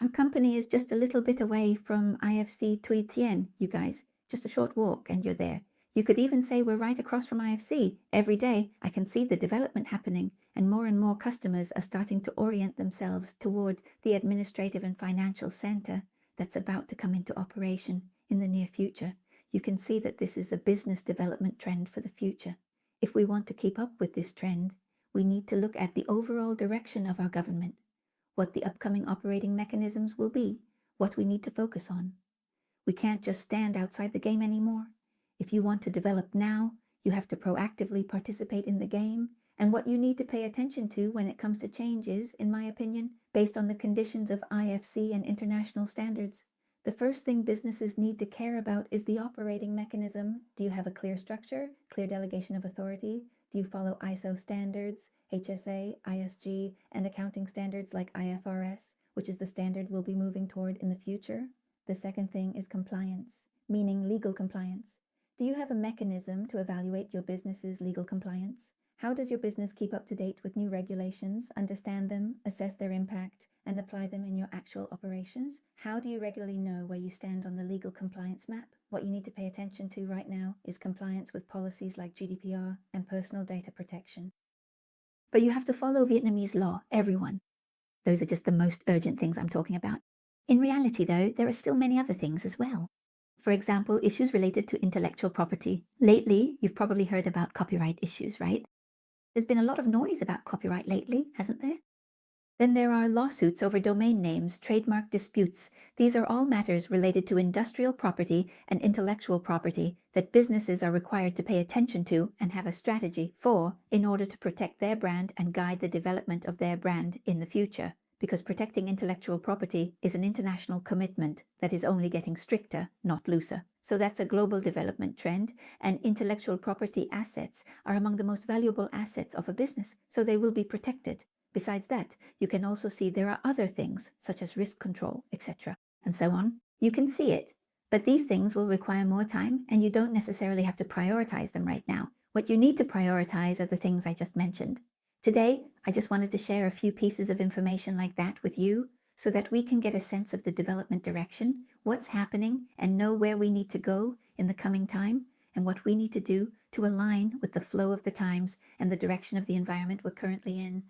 Our company is just a little bit away from IFC Thu Thiem, you guys. Just a short walk and you're there. You could even say we're right across from IFC. Every day I can see the development happening, and more customers are starting to orient themselves toward the administrative and financial center that's about to come into operation in the near future. You can see that this is a business development trend for the future. If we want to keep up with this trend, we need to look at the overall direction of our government, what the upcoming operating mechanisms will be, what we need to focus on. We can't just stand outside the game anymore. If you want to develop now, you have to proactively participate in the game, and what you need to pay attention to when it comes to change is, in my opinion, based on the conditions of IFC and international standards. The first thing businesses need to care about is the operating mechanism. Do you have a clear structure, clear delegation of authority? Do you follow ISO standards, HSA, ISG, and accounting standards like IFRS, which is the standard we'll be moving toward in the future? The second thing is compliance, meaning legal compliance. Do you have a mechanism to evaluate your business's legal compliance? How does your business keep up to date with new regulations, understand them, assess their impact, and apply them in your actual operations? How do you regularly know where you stand on the legal compliance map? What you need to pay attention to right now is compliance with policies like GDPR and personal data protection. But you have to follow Vietnamese law, everyone. Those are just the most urgent things I'm talking about. In reality, though, there are still many other things as well. For example, issues related to intellectual property. Lately, you've probably heard about copyright issues, right? There's been a lot of noise about copyright lately, hasn't there? Then there are lawsuits over domain names, trademark disputes. These are all matters related to industrial property and intellectual property that businesses are required to pay attention to and have a strategy for in order to protect their brand and guide the development of their brand in the future. Because protecting intellectual property is an international commitment that is only getting stricter, not looser. So that's a global development trend, and intellectual property assets are among the most valuable assets of a business, so they will be protected. Besides that, you can also see there are other things, such as risk control, etc., and so on. You can see it, but these things will require more time, and you don't necessarily have to prioritize them right now. What you need to prioritize are the things I just mentioned. Today, I just wanted to share a few pieces of information like that with you so that we can get a sense of the development direction, what's happening, and know where we need to go in the coming time, and what we need to do to align with the flow of the times and the direction of the environment we're currently in.